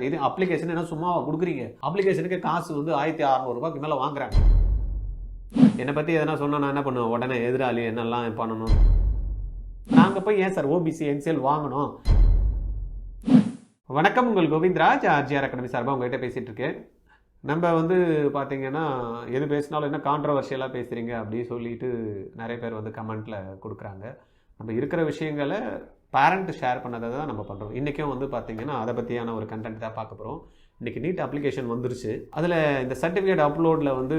இது அப்ளிகேஷன் என்ன சும்மாவா கொடுக்குறீங்க? அப்ளிகேஷனுக்கு காசு வந்து 1600 ரூபாய்க்கு மேலே வாங்குறாங்க. என்னை பற்றி எதனா சொன்னால் நான் என்ன பண்ணுவேன்? உடனே எதிராளி என்னெல்லாம் பண்ணணும். நாங்கள் போய் ஏன் சார் ஓபிசி என்சிஎல் வாங்கணும்? வணக்கம், உங்கள் கோவிந்தராஜ் ஆர்ஜிஆர் அகாடமி சார்பாக உங்கள்கிட்ட பேசிகிட்டு இருக்கேன். நம்ம வந்து பார்த்தீங்கன்னா எது பேசினாலும் என்ன கான்ட்ரவர்ஷியலாக பேசுகிறீங்க அப்படி சொல்லிட்டு நிறைய பேர் வந்து கமெண்ட்டில் கொடுக்குறாங்க. நம்ம இருக்கிற விஷயங்களை பேரண்ட் ஷேர் பண்ணதை தான் நம்ம பண்ணுறோம். இன்றைக்கும் வந்து பார்த்திங்கன்னா அதை பற்றியான ஒரு கண்டென்ட் தான் பார்க்க போகிறோம். இன்றைக்கி நீட் அப்ளிகேஷன் வந்துருச்சு. அதில் இந்த சர்டிஃபிகேட் அப்லோடில் வந்து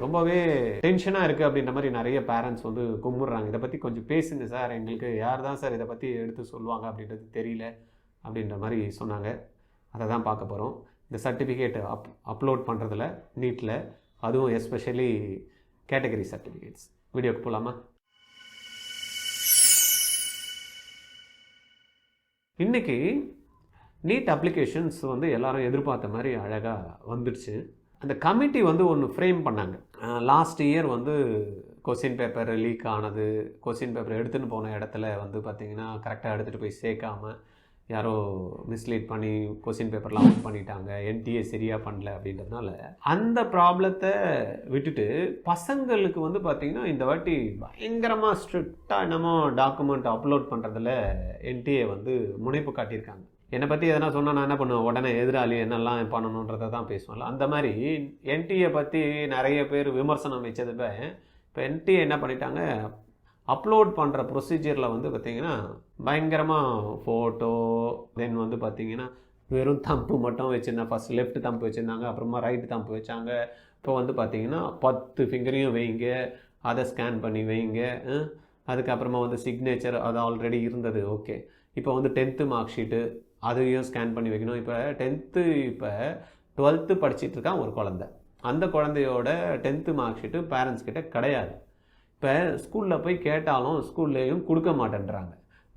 ரொம்பவே டென்ஷனாக இருக்குது அப்படின்ற மாதிரி நிறைய பேரண்ட்ஸ் வந்து கும்பிட்றாங்க. இதை பற்றி கொஞ்சம் பேசுங்க சார், எங்களுக்கு யார் தான் சார் இதை பற்றி எடுத்து சொல்லுவாங்க அப்படின்றது தெரியல அப்படின்ற மாதிரி சொன்னாங்க. அதை தான் பார்க்க போகிறோம். இந்த சர்டிஃபிகேட் அப்லோட் பண்ணுறதுல நீட்டில், அதுவும் எஸ்பெஷலி கேட்டகரி சர்டிஃபிகேட்ஸ். வீடியோக்கு போகலாமா? இன்றைக்கி நீட் அப்ளிகேஷன்ஸ் வந்து எல்லாரும் எதிர்பார்த்த மாதிரி அழகாக வந்துடுச்சு. அந்த கமிட்டி வந்து ஒன்று ஃப்ரேம் பண்ணாங்க. லாஸ்ட் இயர் வந்து கொஸ்டின் பேப்பர் லீக் ஆனது, கொஸ்டின் பேப்பர் எடுத்துகிட்டு போன இடத்துல வந்து பார்த்திங்கன்னா கரெக்டாக எடுத்துகிட்டு போய் சேர்க்காமல் யாரோ மிஸ்லீட் பண்ணி கொஸ்டின் பேப்பர்லாம் அவுட் பண்ணிட்டாங்க, என்டிஏ சரியாக பண்ணல அப்படின்றதுனால அந்த ப்ராப்ளத்தை விட்டுட்டு பசங்களுக்கு வந்து பார்த்திங்கன்னா இந்த வாட்டி பயங்கரமாக ஸ்ட்ரிக்டாக என்னமோ டாக்குமெண்ட் அப்லோட் பண்ணுறதுல என்டிஏ வந்து முனைப்பு காட்டியிருக்காங்க. என்னை பற்றி எதனா சொன்னால் நான் என்ன பண்ணுவேன்? உடனே எதிராளி என்னெல்லாம் பண்ணணுன்றதை தான் பேசுவேன்ல. அந்த மாதிரி என்டிஏ பற்றி நிறைய பேர் விமர்சனம் வச்சதுப்ப இப்போ என்டிஏ என்ன பண்ணிட்டாங்க, அப்லோட் பண்ணுற ப்ரொசீஜரில் வந்து பார்த்திங்கன்னா பயங்கரமாக ஃபோட்டோ, தென் வந்து பார்த்திங்கன்னா வெறும் தம்பு மட்டும் வச்சுருந்தேன். ஃபஸ்ட் லெஃப்ட் தம்பு வச்சுருந்தாங்க, அப்புறமா ரைட் தம்பு வச்சாங்க. இப்போ வந்து பார்த்திங்கன்னா 10 ஃபிங்கரையும் வைங்க, அதை ஸ்கேன் பண்ணி வைங்க. அதுக்கப்புறமா வந்து சிக்னேச்சர் அது ஆல்ரெடி இருந்தது, ஓகே. இப்போ வந்து 10th மார்க் ஷீட்டு அதையும் ஸ்கேன் பண்ணி வைக்கணும். இப்போ 10th இப்போ 12th படிச்சுட்டு இருக்கான் ஒரு குழந்தை. அந்த குழந்தையோட 10th மார்க் ஷீட்டு பேரண்ட்ஸ் கிட்ட கிடையாது. இப்போ ஸ்கூலில் போய் கேட்டாலும் ஸ்கூல்லேயும் கொடுக்க மாட்டேன்றாங்க.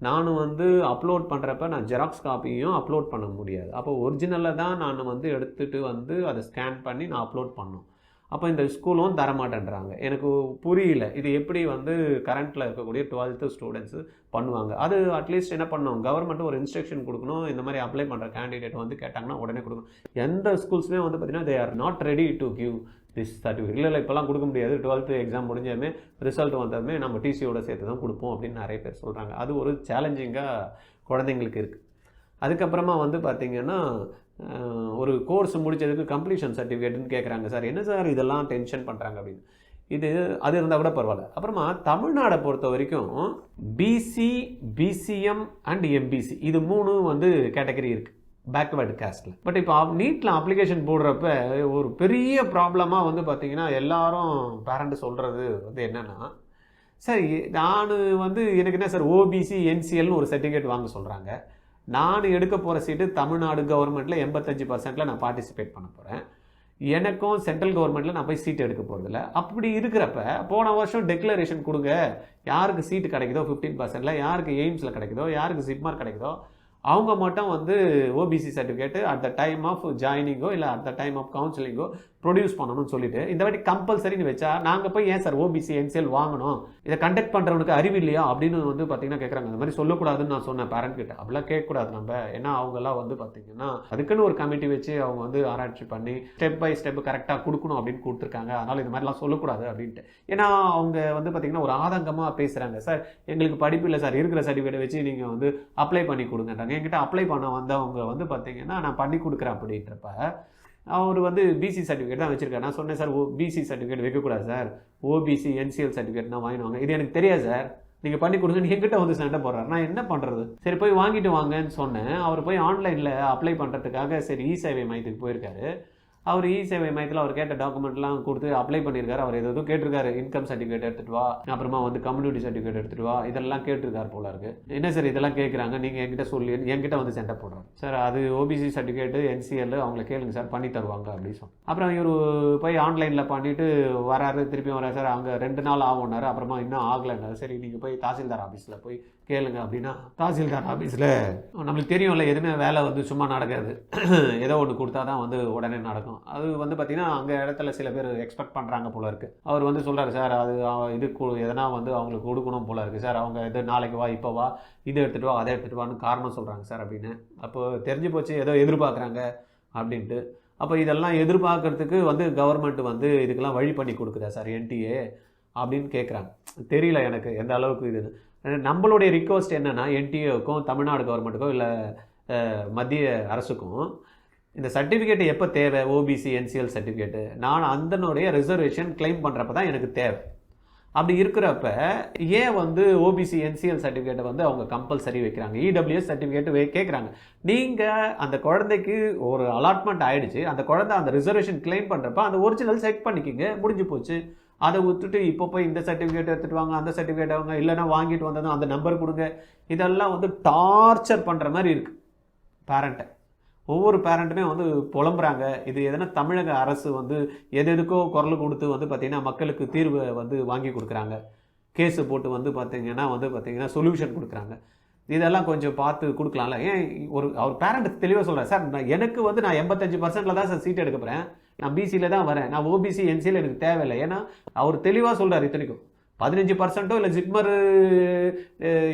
நானும் வந்து அப்லோட் பண்ணுறப்ப நான் ஜெராக்ஸ் காப்பியும் அப்லோட் பண்ண முடியாது. அப்போ ஒரிஜினலில் தான் நான் வந்து எடுத்துகிட்டு வந்து அதை ஸ்கேன் பண்ணி நான் அப்லோட் பண்ணணும். அப்போ இந்த ஸ்கூலும் தரமாட்டேன்றாங்க. எனக்கு புரியல, இது எப்படி வந்து கரண்ட்டில் இருக்கக்கூடிய 12th ஸ்டூடெண்ட்ஸு பண்ணுவாங்க? அது அட்லீஸ்ட் என்ன பண்ணணும், கவர்மெண்ட்டு ஒரு இன்ஸ்ட்ரக்ஷன் கொடுக்கணும். இந்த மாதிரி அப்ளை பண்ணுற கேண்டிடேட் வந்து கேட்டாங்கன்னா உடனே கொடுக்கணும். எந்த ஸ்கூல்ஸுமே வந்து பார்த்திங்கன்னா they are not ready to give this certificate. இல்லை இப்போலாம் கொடுக்க முடியாது, 12th எக்ஸாம் முடிஞ்சதுமே ரிசல்ட் வந்ததுமே நம்ம டிசியோட சேர்த்து தான் கொடுப்போம் அப்படின்னு நிறைய பேர் சொல்கிறாங்க. அது ஒரு சேலஞ்சிங்காக குழந்தைங்களுக்கு இருக்குது. அதுக்கப்புறமா வந்து பார்த்திங்கன்னா ஒரு கோர்ஸ் முடித்ததுக்கு கம்ப்ளீஷன் சர்டிஃபிகேட்னு கேட்குறாங்க. சார் என்ன சார் இதெல்லாம் டென்ஷன் பண்ணுறாங்க அப்படின்னு. அது இருந்தால் கூட பரவாயில்ல. அப்புறமா தமிழ்நாடை பொறுத்த வரைக்கும் பிசி, பிசிஎம் அண்ட் எம்பிசி இது 3 வந்து கேட்டகரி இருக்குது பேக்வேர்டு காஸ்ட்டில். பட் இப்போ நீட்டில் அப்ளிகேஷன் போடுறப்ப ஒரு பெரிய ப்ராப்ளமாக வந்து பார்த்திங்கன்னா எல்லாரும் பேரண்ட் சொல்கிறது வந்து என்னென்னா, சார் நான் வந்து எனக்கு என்ன சார் ஓபிசி என்சிஎல்னு ஒரு சர்டிஃபிகேட் வாங்க சொல்கிறாங்க. நான் எடுக்க போகிற சீட்டு தமிழ்நாடு கவர்மெண்ட்டில் 85% நான் பார்ட்டிசிபேட் பண்ண போகிறேன். எனக்கும் சென்ட்ரல் கவர்மெண்ட்டில் நான் போய் சீட் எடுக்க போகிறதில்ல. அப்படி இருக்கிறப்ப போன வருஷம் டெக்ளரேஷன் கொடுங்க, யாருக்கு சீட்டு கிடைக்குதோ 15%, யாருக்கு எய்ம்ஸில் கிடைக்குதோ, யாருக்கு சிப்மார்க் கிடைக்குதோ அவங்க மட்டும் வந்து OBC certificate at the time of ஜாயினிங்கோ இல்லை அட் த டைம் ஆஃப் கவுன்சிலிங்கோ ப்ரொடியூஸ் பண்ணணும்னு சொல்லிட்டு இந்த வாட்டி கம்பல்சரின்னு வச்சா நாங்கள் போய் ஏன் சார் ஓபிசி என்சிஎல் வாங்கணும்? இதை கண்டக்ட் பண்ணுறவனுக்கு அறிவு இல்லையா அப்படின்னு வந்து பார்த்திங்கன்னா கேட்குறாங்க. அந்த மாதிரி சொல்லக்கூடாதுன்னு நான் சொன்னேன் பேரண்ட் கிட்ட. அப்படிலாம் கேட்கக்கூடாது நம்ம. ஏன்னா அவங்கெல்லாம் வந்து பார்த்திங்கன்னா அதுக்குன்னு ஒரு கமிட்டி வச்சு அவங்க வந்து ஆராய்ச்சி பண்ணி ஸ்டெப் பை ஸ்டெப் கரெக்டாக கொடுக்கணும் அப்படின்னு கொடுத்துருக்காங்க. அதனால் இது மாதிரிலாம் சொல்லக்கூடாது அப்படின்ட்டு. ஏன்னா அவங்க வந்து பார்த்திங்கன்னா ஒரு ஆதங்கமாக பேசுகிறாங்க. சார் எங்களுக்கு படிப்பு இல்லை சார், இருக்கிற சர்டிஃபிகேட்டை வச்சு நீங்கள் வந்து அப்ளை பண்ணி கொடுங்கன்றாங்க. என்கிட்ட அப்ளை பண்ண வந்தவங்க வந்து பார்த்திங்கன்னா நான் பண்ணி கொடுக்குறேன் அப்படின்றப்ப அவர் வந்து பிசி சர்டிஃபிகேட் தான் வச்சுருக்காரு. நான் சொன்னேன் சார் பிசி சர்டிஃபிகேட் வைக்கக்கூடாது சார், ஓபிசி என்சிஎல் சர்டிஃபிகேட் தான் வாங்கிடுவாங்க. இது எனக்கு தெரியாது சார், நீங்கள் பண்ணி கொடுங்கன்னு என்கிட்ட வந்து சண்டை போடுறாரு. நான் என்ன பண்ணுறது? சரி போய் வாங்கிட்டு வாங்கன்னு சொன்னேன். அவர் போய் ஆன்லைனில் அப்ளை பண்ணுறதுக்காக சரி இ சேவை மையத்துக்கு போயிருக்காரு. அவர் இ சேவை மையத்தில் அவர் கேட்ட டாக்குமெண்ட்லாம் கொடுத்து அப்ளை பண்ணியிருக்காரு. அவர் எதுவும் கேட்டிருக்காரு, இன்கம் சர்டிஃபிகேட் எடுத்துகிட்டு வா, அப்புறமா வந்து கம்யூனிட்டி சர்டிஃபிகேட் எடுத்துகிட்டு வா, இதெல்லாம் கேட்டிருக்காரு போல இருக்குது. என்ன சார் இதெல்லாம் கேட்குறாங்க, நீங்கள் என்கிட்ட சொல்லி என்கிட்ட வந்து சண்டை போடுறாரு. சார் அது ஓபிசி சர்டிஃபிகேட்டு என்சிஎல் அவங்கள கேளுங்க சார், பண்ணி தருவாங்க அப்படின்னு சொன்னேன். அப்புறம் இவர் போய் ஆன்லைனில் பண்ணிவிட்டு வராரு, திருப்பி வராரு. சார் அங்கே 2 நாள் ஆகும்னாரு. அப்புறமா இன்னும் ஆகலைன்னாரு. சரி நீங்கள் போய் தாசில்தார் ஆஃபீஸில் போய் கேளுங்க அப்படின்னா தாசில்தார் ஆஃபீஸில் நம்மளுக்கு தெரியும்ல எதுவுமே வேலை வந்து சும்மா நடக்காது. ஏதோ ஒன்று கொடுத்தா தான் வந்து உடனே நடக்கும். அது வந்து பார்த்திங்கன்னா அங்கே இடத்துல சில பேர் எக்ஸ்பெக்ட் பண்ணுறாங்க போல இருக்குது. அவர் வந்து சொல்கிறார், சார் அது இது எதனா வந்து அவங்களுக்கு கொடுக்கணும் போல இருக்குது சார், அவங்க இது நாளைக்கு வா இப்போ வா இது எடுத்துகிட்டு வா அதை எடுத்துகிட்டு வான்னு காரணம் சொல்கிறாங்க சார் அப்படின்னு. அப்போது தெரிஞ்சு போச்சு ஏதோ எதிர்பார்க்குறாங்க அப்படின்ட்டு. அப்போ இதெல்லாம் எதிர்பார்க்கறதுக்கு வந்து கவர்மெண்ட் வந்து இதுக்கெல்லாம் வழி பண்ணி கொடுக்குதா சார் என்டிஏ அப்படின்னு கேட்குறாங்க. தெரியல எனக்கு எந்த அளவுக்கு இது. நம்மளுடைய ரிக்வஸ்ட் என்னென்னா என்டிஏவுக்கும் தமிழ்நாடு கவர்மெண்ட்டுக்கும் இல்லை மத்திய அரசுக்கும் இந்த சர்டிஃபிகேட்டு எப்போ தேவை, ஓபிசி என்சிஎல் சர்டிஃபிகேட்டு நான் அந்தனுடைய ரிசர்வேஷன் கிளைம் பண்ணுறப்ப தான் எனக்கு தேவை. அப்படி இருக்கிறப்ப ஏன் வந்து ஓபிசி என்சிஎல் சர்டிஃபிகேட்டை வந்து அவங்க கம்பல்சரி வைக்கிறாங்க, இடபிள்யூஎஸ் சர்டிஃபிகேட்டு கேட்குறாங்க. நீங்கள் அந்த குழந்தைக்கு ஒரு அலாட்மெண்ட் ஆகிடுச்சு, அந்த குழந்தை அந்த ரிசர்வேஷன் கிளைம் பண்ணுறப்ப அந்த ஒரிஜினல் செக் பண்ணிக்கிங்க, முடிஞ்சு போச்சு. அதை விட்டுட்டு இப்போ போய் இந்த சர்டிஃபிகேட் எடுத்துகிட்டு வாங்க அந்த சர்டிஃபிகேட் அவங்க இல்லைன்னா வாங்கிட்டு வந்ததும் அந்த நம்பர் கொடுங்க, இதெல்லாம் வந்து டார்ச்சர் பண்ணுற மாதிரி இருக்குது பேரண்ட்டை. ஒவ்வொரு பேரண்ட்டுமே வந்து புலம்புறாங்க. இது எதனா தமிழக அரசு வந்து எதுக்கோ குரல் கொடுத்து வந்து பார்த்திங்கன்னா மக்களுக்கு தீர்வை வந்து வாங்கி கொடுக்குறாங்க, கேஸு போட்டு வந்து பார்த்திங்கன்னா சொல்யூஷன் கொடுக்குறாங்க. இதெல்லாம் கொஞ்சம் பார்த்து கொடுக்கலாம்ல. ஏன் அவர் பேரண்ட் தெளிவாக சொல்கிறேன், சார் எனக்கு வந்து நான் 85% தான் சார் சீட் எடுக்க போகிறேன், நான் பிசியில் தான் வரேன், நான் ஓபிசி என்சியில் எனக்கு தேவையில்லை. ஏன்னா அவர் தெளிவாக சொல்கிறார், இத்தனைக்கும் 15% இல்லை ஜிப்மர்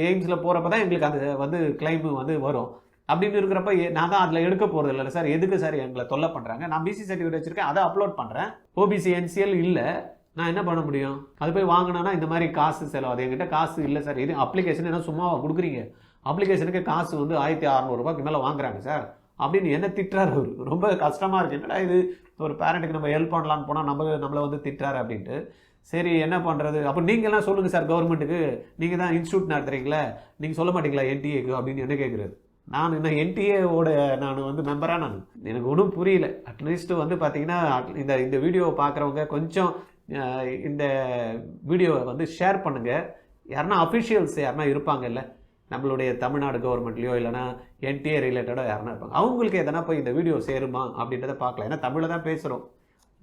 எய்ம்ஸில் போகிறப்ப தான் எங்களுக்கு அந்த வந்து கிளைமு வந்து வரும். அப்படின்னு இருக்கிறப்ப நான் தான் அதில் எடுக்க போகிறது இல்லை சார், எதுக்கு சார் எங்களை தொல்லை பண்ணுறாங்க, நான் பிசி சர்டிஃபிகேட் வச்சுருக்கேன் அதை அப்லோட் பண்ணுறேன், ஓபிசி என்சிஎல் இல்லை, நான் என்ன பண்ண முடியும்? அது போய் வாங்கினா இந்த மாதிரி காசு செலவு, அது என்கிட்ட காசு இல்லை சார். இது அப்ளிகேஷன் என்ன சும்மா கொடுக்குறீங்க, அப்ளிகேஷனுக்கு காசு வந்து 1600 ரூபாய்க்கு மேலே வாங்குறாங்க சார் அப்படின்னு என்ன திட்டுறாரு அவர். ரொம்ப கஷ்டமாக இருக்குது, என்னடா இது ஒரு பேரண்ட்டுக்கு நம்ம ஹெல்ப் பண்ணலான்னு போனால் நம்மளை வந்து திட்டுறாரு அப்படின்ட்டு. சரி என்ன பண்ணுறது, அப்போ நீங்கள்லாம் சொல்லுங்கள் சார் கவர்மெண்ட்டுக்கு, நீங்கள் தான் இன்ஸ்டியூட் நடத்துறீங்களே, நீங்கள் சொல்ல மாட்டீங்களா என்டிஏக்கு அப்படின்னு என்ன கேட்குறது. நான் என்ன என்டிஏவோட நான் வந்து மெம்பராக நான் எனக்கு ஒன்றும் புரியல. அட்லீஸ்ட் வந்து பார்த்தீங்கன்னா இந்த வீடியோவை பார்க்குறவங்க கொஞ்சம் இந்த வீடியோவை வந்து ஷேர் பண்ணுங்கள். யாருன்னா அஃபிஷியல்ஸ் யாருன்னா இருப்பாங்கல்ல நம்மளுடைய தமிழ்நாடு கவர்மெண்ட்லேயோ இல்லைனா என்டிஏ ரிலேட்டடாக யாருன்னா இருப்பாங்க, அவங்களுக்கு எதனா போய் இந்த வீடியோ சேருமா அப்படின்றத பார்க்கலாம். ஏன்னா தமிழில் தான் பேசுகிறோம்,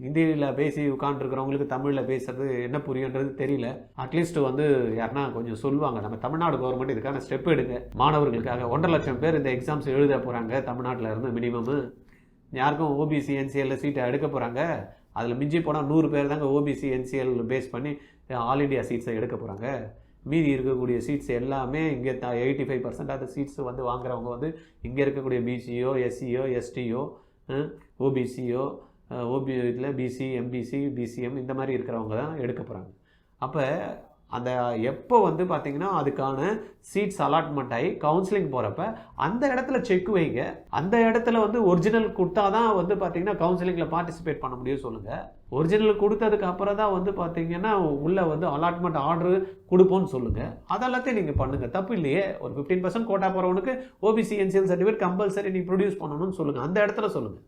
ஹிந்தியில் பேசி உட்காந்துருக்கிறவங்களுக்கு தமிழில் பேசுறது என்ன புரியுன்றது தெரியல. அட்லீஸ்ட் வந்து யாருன்னா கொஞ்சம் சொல்லுவாங்க, நம்ம தமிழ்நாடு கவர்மெண்ட் இதுக்கான ஸ்டெப் எடுங்க. மாணவர்களுக்காக 1.5 லட்சம் பேர் இந்த எக்ஸாம்ஸ் எழுத போகிறாங்க தமிழ்நாட்டில் இருந்து. மினிமம் யாருக்கும் ஓபிசி என்சிஎல்ல சீட்டை எடுக்க போகிறாங்க, அதில் மிஞ்சி போனால் 100 பேர் தாங்க ஓபிசி என்சிஎல் பேஸ் பண்ணி ஆல் இண்டியா சீட்ஸை எடுக்க போகிறாங்க. மீதி இருக்கக்கூடிய சீட்ஸ் எல்லாமே இங்கே 85% ஆஃப் சீட்ஸ் வந்து வாங்குறவங்க வந்து இங்கே இருக்கக்கூடிய பிசியோ எஸ்சியோ எஸ்டியோ ஓபிசியோ இதில் பிசி எம்பிசி பிசிஎம் இந்த மாதிரி இருக்கிறவங்க தான் எடுக்க போகிறாங்க. அப்போ அந்த எப்போ வந்து பார்த்திங்கன்னா அதுக்கான சீட்ஸ் அலாட்மெண்ட் ஆகி கவுன்சிலிங் போகிறப்ப அந்த இடத்துல செக் வைங்க. அந்த இடத்துல வந்து ஒரிஜினல் கொடுத்தா தான் வந்து பார்த்திங்கன்னா கவுன்சிலிங்கில் பார்ட்டிசிபேட் பண்ண முடியும். சொல்லுங்கள், ஒரிஜினல் கொடுத்ததுக்கு அப்புறம் தான் வந்து பார்த்திங்கன்னா உள்ளே வந்து அலாட்மெண்ட் ஆர்டர் கொடுப்போம்னு சொல்லுங்கள். அதெல்லாத்தையும் நீங்கள் பண்ணுங்கள், தப்பு இல்லையே. ஒரு 15% கோட்டா போகிறவனுக்கு ஓபிசி என்சிஎல் சர்டிஃபிகேட் கம்பல்சரி நீங்கள் ப்ரொடியூஸ் பண்ணணும்னு சொல்லுங்கள், அந்த இடத்துல சொல்லுங்கள்.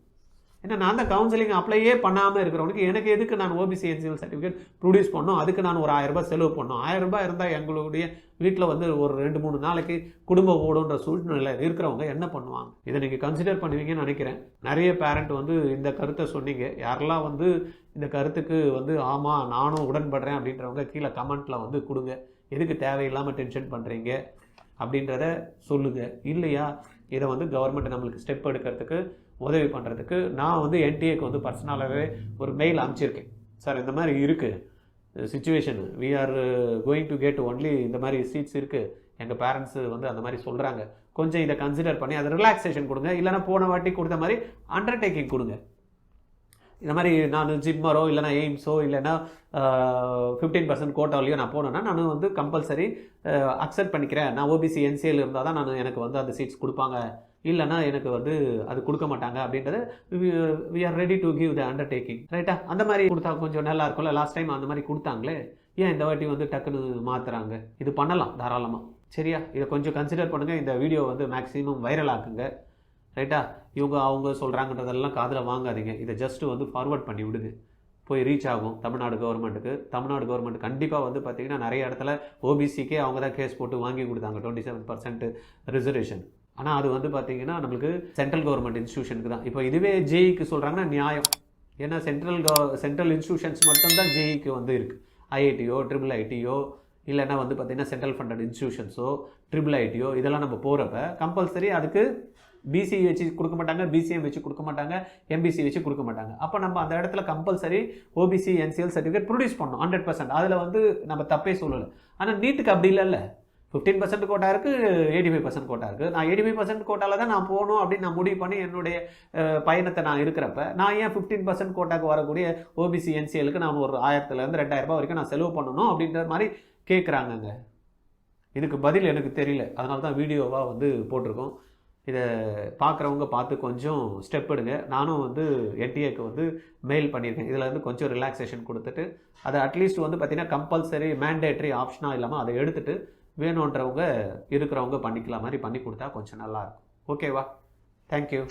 ஏன்னா நான் தான் கவுன்சிலிங் அப்ளையே பண்ணாமல் இருக்கிறவனுக்கு எனக்கு எதுக்கு நான் ஓபிசி என்சிஎல் சர்டிஃபிகேட் ப்ரொடியூஸ் பண்ணணும், அதுக்கு நான் ஒரு 1000 ரூபாய் செலவு பண்ணணும். 1000 ரூபாய் இருந்தால் எங்களுடைய வீட்டில் வந்து ஒரு 2-3 நாளைக்கு குடும்பம் ஓடுன்ற சூழ்நிலை இருக்கிறவங்க என்ன பண்ணுவாங்க? இதை நீங்கள் கன்சிடர் பண்ணுவீங்கன்னு நினைக்கிறேன். நிறைய பேரண்ட் வந்து இந்த கருத்தை சொன்னீங்க. யாரெல்லாம் வந்து இந்த கருத்துக்கு வந்து ஆமாம் நானும் உடன்படுறேன் அப்படின்றவங்க கீழே கமெண்ட்டில் வந்து கொடுங்க. எதுக்கு தேவையில்லாமல் டென்ஷன் பண்ணுறீங்க அப்படின்றத சொல்லுங்கள். இல்லையா இதை வந்து கவர்மெண்ட் நம்மளுக்கு ஸ்டெப் எடுக்கிறதுக்கு உதவி பண்ணுறதுக்கு நான் வந்து என்டிஏக்கு வந்து பர்சனலாகவே ஒரு மெயில் அனுப்பிச்சிருக்கேன். சார் இந்த மாதிரி இருக்குது situation, we are going to get only இந்த மாதிரி சீட்ஸ் இருக்குது, எங்கள் பேரண்ட்ஸு வந்து அந்த மாதிரி சொல்கிறாங்க, கொஞ்சம் இதை கன்சிடர் பண்ணி அதை ரிலாக்ஸேஷன் கொடுங்க, இல்லைனா போன வாட்டி கொடுத்த மாதிரி அண்டர்டேக்கிங் கொடுங்க. இந்த மாதிரி நான் ஜிப்மரோ இல்லைனா எய்ம்ஸோ இல்லைனா 15% கோட்டாவிலையோ நான் போனேன்னா நான் வந்து கம்பல்சரி அக்செப்ட் பண்ணிக்கிறேன், நான் ஓபிசி என்சிஎல் இருந்தால் தான் எனக்கு வந்து அந்த சீட்ஸ் கொடுப்பாங்க, இல்லைனா எனக்கு வந்து அது கொடுக்க மாட்டாங்க அப்படின்றத we are ready to give the undertaking. ரைட்டா? அந்த மாதிரி கொடுத்தா கொஞ்சம் நல்லா இருக்கும்ல. லாஸ்ட் டைம் அந்த மாதிரி கொடுத்தாங்களே, ஏன் இந்த வாட்டி வந்து டக்குன்னு மாற்றுறாங்க? இது பண்ணலாம் தாராளமாக. சரியா? இதை கொஞ்சம் கன்சிடர் பண்ணுங்கள். இந்த வீடியோ வந்து மேக்ஸிமம் வைரல் ஆக்குங்க. ரைட்டா? அவங்க சொல்கிறாங்கன்றதெல்லாம் காதில் வாங்காதீங்க. இதை ஜஸ்ட்டு வந்து ஃபார்வர்ட் பண்ணி விடுங்க, போய் ரீச் ஆகும் தமிழ்நாடு கவர்மெண்ட்டுக்கு. தமிழ்நாடு கவர்மெண்ட் கண்டிப்பாக வந்து பார்த்திங்கன்னா நிறைய இடத்துல ஓபிசிக்கே அவங்க தான் கேஸ் போட்டு வாங்கி கொடுத்தாங்க 27% ரிசர்வேஷன். ஆனால் அது வந்து பார்த்திங்கன்னா நம்மளுக்கு சென்ட்ரல் கவர்மெண்ட் இன்ஸ்டியூஷனுக்கு தான். இப்போ இதுவே ஜேஇக்கு சொல்கிறாங்கன்னா நியாயம். ஏன்னா சென்ட்ரல் இன்ஸ்டியூஷன்ஸ் மட்டும்தான் ஜேஇக்கு வந்து இருக்குது. ஐஐடியோ IITயோ இல்லைன்னா வந்து பார்த்திங்கன்னா சென்ட்ரல் ஃபண்டட் இன்ஸ்டியூஷன்ஸோ ட்ரிபிள் ஐடியோ இதெல்லாம் நம்ம போகிறப்ப கம்பல்சரி அதுக்கு பிசி வச்சு கொடுக்க மாட்டாங்க, பிசிஎம் வச்சு கொடுக்க மாட்டாங்க, எம்பிசி வச்சு கொடுக்க மாட்டாங்க. அப்போ நம்ம அந்த இடத்துல compulsory OBC NCL certificate produce பண்ணணும் 100%. அதில் வந்து நம்ம தப்பே சொல்லலை. ஆனால் நீட்டுக்கு அப்படி இல்லைல்ல. 15% கோட்டா இருக்குது, 85% கோட்டா இருக்குது. நான் 85% கோட்டாவில் தான் நான் போகணும் அப்படின்னு நான் முடிவு பண்ணி என்னுடைய பயணத்தை நான் இருக்கிறப்ப நான் ஏன் 15% கோட்டாக்கு வரக்கூடிய ஓபிசி என்சிஎலுக்கு நான் ஒரு 1000 2,000 ரூபாய் வரைக்கும் நான் செலவு பண்ணணும் அப்படின்ற மாதிரி கேட்குறாங்கங்க. இதுக்கு பதில் எனக்கு தெரியல. அதனால தான் வீடியோவாக வந்து போட்டிருக்கோம். இதை பார்க்குறவங்க பார்த்து கொஞ்சம் ஸ்டெப் எடுங்க. நானும் வந்து என்டிஏக்கு வந்து மெயில் பண்ணியிருக்கேன். இதில் வந்து கொஞ்சம் ரிலாக்ஸேஷன் கொடுத்துட்டு அதை அட்லீஸ்ட் வந்து பார்த்திங்கன்னா கம்பல்சரி மேண்டேட்ரி ஆப்ஷனாக இல்லாமல் அதை எடுத்துகிட்டு வேணுன்றவங்க இருக்கிறவங்க பண்ணிக்கலாம் மாதிரி பண்ணி கொடுத்தா கொஞ்சம் நல்லாயிருக்கும். ஓகேவா? தேங்க்யூ.